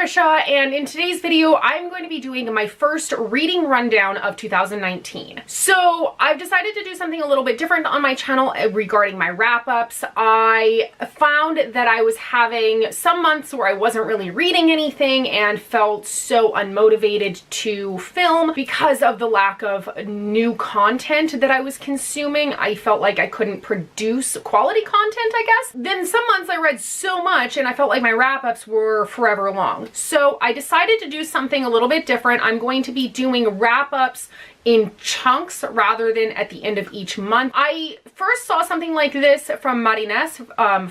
Trisha, and in today's video I'm going to be doing my first reading rundown of 2019. So I've decided to do something a little bit different on my channel regarding my wrap-ups. I found that I was having some months where I wasn't really reading anything and felt so unmotivated to film because of the lack of new content that I was consuming. I felt like I couldn't produce quality content, I guess. Then some months I read so much and I felt like my wrap-ups were forever long. So I decided to do something a little bit different. I'm going to be doing wrap-ups in chunks rather than at the end of each month. I first saw something like this from Marines,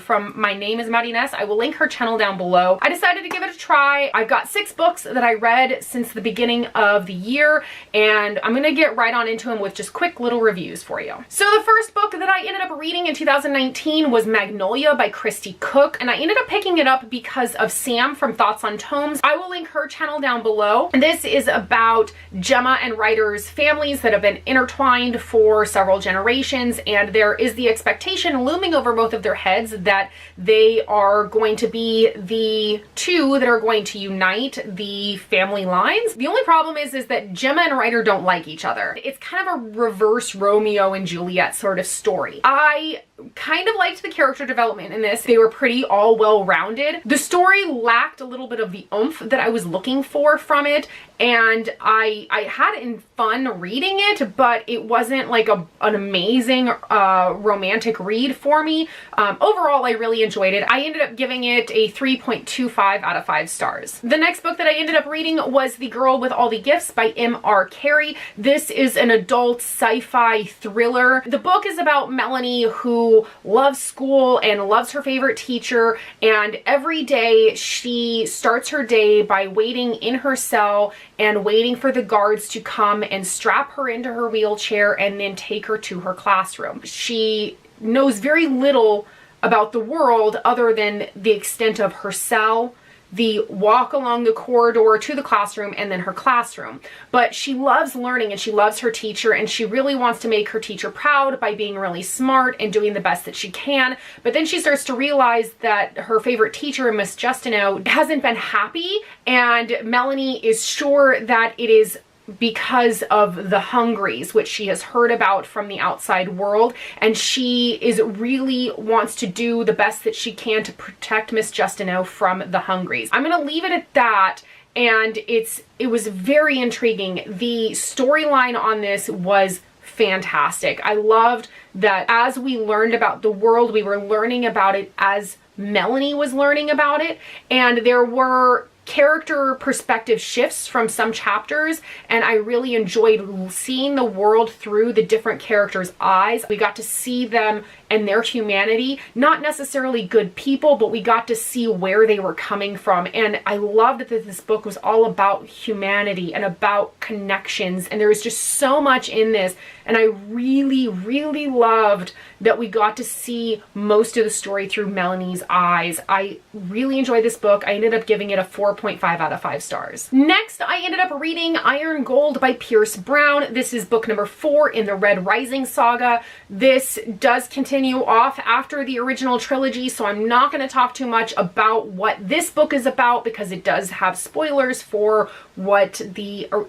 from My Name is Marines. I will link her channel down below. I decided to give it a try. I've got 6 books that I read since the beginning of the year, and I'm gonna get right on into them with just quick little reviews for you. So the first book that I ended up reading in 2019 was Magnolia by Christy Cook, and I ended up picking it up because of Sam from Thoughts on Tomes. I will link her channel down below. And this is about Gemma and Ryder's families that have been intertwined for several generations, and there is the expectation looming over both of their heads that they are going to be the two that are going to unite the family lines. The only problem is that Gemma and Ryder don't like each other. It's kind of a reverse Romeo and Juliet sort of story. I kind of liked the character development in this. They were pretty all well-rounded. The story lacked a little bit of the oomph that I was looking for from it, and I had fun reading it, but it wasn't like an amazing romantic read for me. Overall, I really enjoyed it. I ended up giving it a 3.25 out of 5 stars. The next book that I ended up reading was The Girl with All the Gifts by M.R. Carey. This is an adult sci-fi thriller. The book is about Melanie, who loves school and loves her favorite teacher, and every day she starts her day by waiting in her cell and waiting for the guards to come and strap her into her wheelchair and then take her to her classroom. She knows very little about the world other than the extent of her cell, the walk along the corridor to the classroom, and then her classroom. But she loves learning and she loves her teacher, and she really wants to make her teacher proud by being really smart and doing the best that she can. But then she starts to realize that her favorite teacher, Miss Justineau, hasn't been happy, and Melanie is sure that it is because of the Hungries, which she has heard about from the outside world, and she really wants to do the best that she can to protect Miss Justineau from the Hungries. I'm gonna leave it at that, and it was very intriguing. The storyline on this was fantastic. I loved that as we learned about the world, we were learning about it as Melanie was learning about it, and there were character perspective shifts from some chapters, and I really enjoyed seeing the world through the different characters' eyes. We got to see them and their humanity, not necessarily good people, but we got to see where they were coming from. And I loved that this book was all about humanity and about connections, and there was just so much in this, and I really, really loved that we got to see most of the story through Melanie's eyes. I really enjoyed this book. I ended up giving it a 4.5 out of 5 stars. Next, I ended up reading Iron Gold by Pierce Brown. This is book number 4 in the Red Rising saga. This does continue off after the original trilogy, so I'm not going to talk too much about what this book is about because it does have spoilers for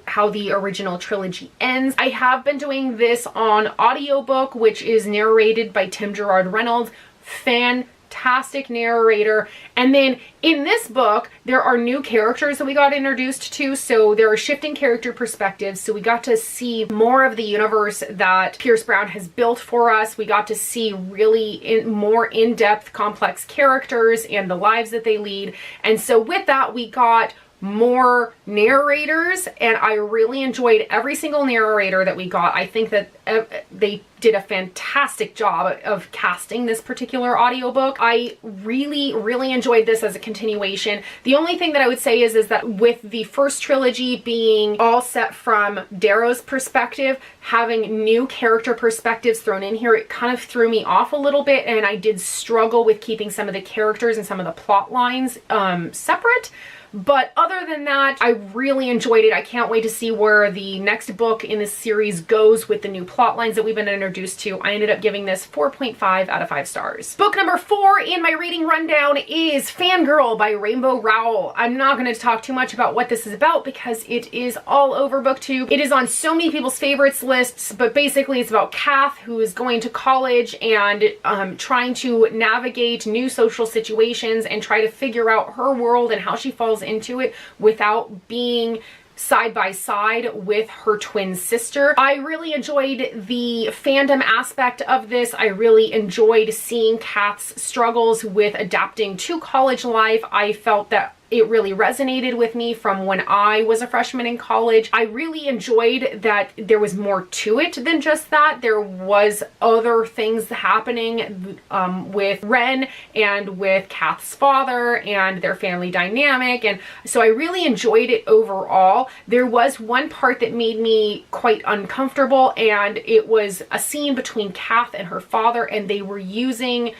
how the original trilogy ends. I have been doing this on audiobook, which is narrated by Tim Gerard Reynolds. Fantastic narrator. And then in this book, there are new characters that we got introduced to, so there are shifting character perspectives, so we got to see more of the universe that Pierce Brown has built for us. We got to see really more in-depth, complex characters and the lives that they lead, and so with that we got more narrators, and I really enjoyed every single narrator that we got. I think that they did a fantastic job of casting this particular audiobook. I really, really enjoyed this as a continuation. The only thing that I would say is that with the first trilogy being all set from Darrow's perspective, having new character perspectives thrown in here, it kind of threw me off a little bit, and I did struggle with keeping some of the characters and some of the plot lines separate. But other than that, I really enjoyed it. I can't wait to see where the next book in this series goes with the new plot lines that we've been introduced to. I ended up giving this 4.5 out of 5 stars. Book number 4 in my reading rundown is Fangirl by Rainbow Rowell. I'm not going to talk too much about what this is about because it is all over BookTube. It is on so many people's favorites lists, but basically it's about Kath, who is going to college and trying to navigate new social situations and try to figure out her world and how she falls into it without being side by side with her twin sister. I really enjoyed the fandom aspect of this. I really enjoyed seeing Kath's struggles with adapting to college life. I felt that it really resonated with me from when I was a freshman in college. I really enjoyed that there was more to it than just that. There was other things happening with Ren and with Kath's father and their family dynamic. And so I really enjoyed it overall. There was one part that made me quite uncomfortable, and it was a scene between Kath and her father, and they were using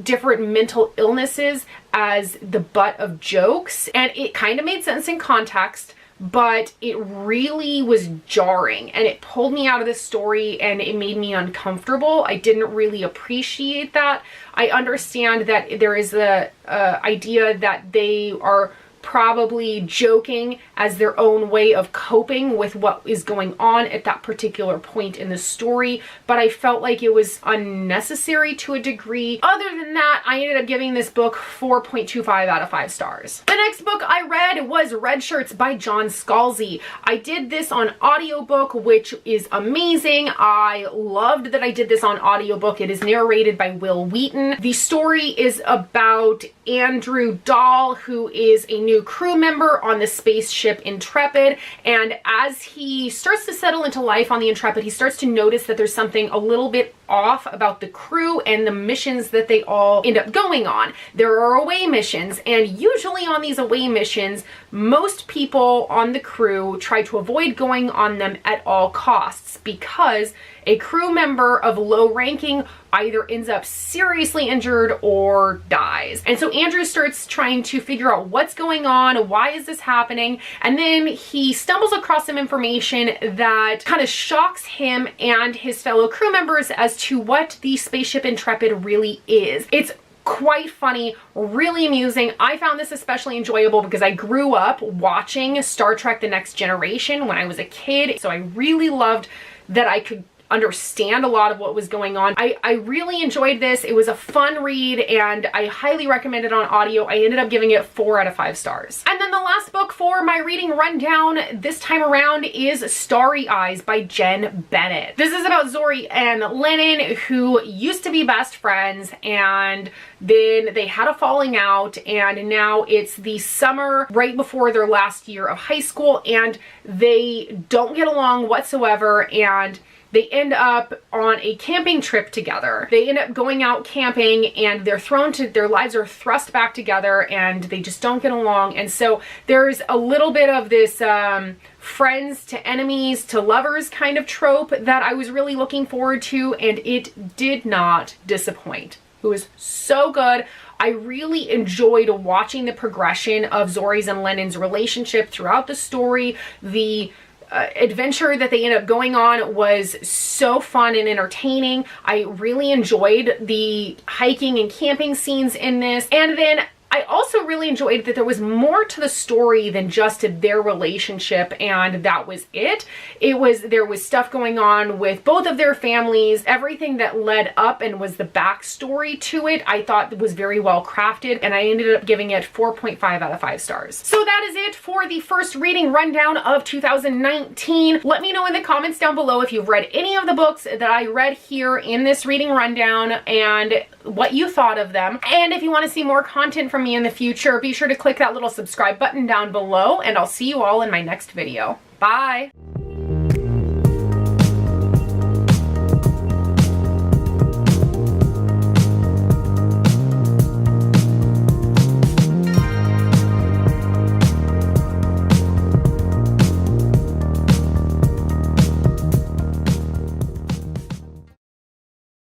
different mental illnesses as the butt of jokes, and it kind of made sense in context, but it really was jarring and it pulled me out of the story and it made me uncomfortable. I didn't really appreciate that. I understand that there is the idea that they are probably joking as their own way of coping with what is going on at that particular point in the story, but I felt like it was unnecessary to a degree. Other than that, I ended up giving this book 4.25 out of 5 stars. The next book I read was Red Shirts by John Scalzi. I did this on audiobook, which is amazing. I loved that I did this on audiobook. It is narrated by Will Wheaton. The story is about Andrew Dahl, who is a new crew member on the spaceship Intrepid, and as he starts to settle into life on the Intrepid, he starts to notice that there's something a little bit off about the crew and the missions that they all end up going on. There are away missions, and usually on these away missions, most people on the crew try to avoid going on them at all costs because a crew member of low ranking either ends up seriously injured or dies. And so Andrew starts trying to figure out what's going on, why is this happening, and then he stumbles across some information that kind of shocks him and his fellow crew members as to what the spaceship Intrepid really is. It's quite funny, really amusing. I found this especially enjoyable because I grew up watching Star Trek: The Next Generation when I was a kid, so I really loved that I could understand a lot of what was going on. I really enjoyed this. It was a fun read and I highly recommend it on audio. I ended up giving it 4 out of 5 stars. And then the last book for my reading rundown this time around is Starry Eyes by Jen Bennett. This is about Zori and Lennon, who used to be best friends, and then they had a falling out, and now it's the summer right before their last year of high school and they don't get along whatsoever, and they end up on a camping trip together. They end up going out camping and their lives are thrust back together and they just don't get along. And so there's a little bit of this friends to enemies to lovers kind of trope that I was really looking forward to, and it did not disappoint. It was so good. I really enjoyed watching the progression of Zori's and Lennon's relationship throughout the story. The adventure that they ended up going on was so fun and entertaining. I really enjoyed the hiking and camping scenes in this. And then I also really enjoyed that there was more to the story than just their relationship, and that was it. There was stuff going on with both of their families. Everything that led up and was the backstory to it, I thought was very well crafted, and I ended up giving it 4.5 out of 5 stars. So that is it for the first reading rundown of 2019. Let me know in the comments down below if you've read any of the books that I read here in this reading rundown and what you thought of them. And if you want to see more content from me in the future, be sure to click that little subscribe button down below, and I'll see you all in my next video. Bye!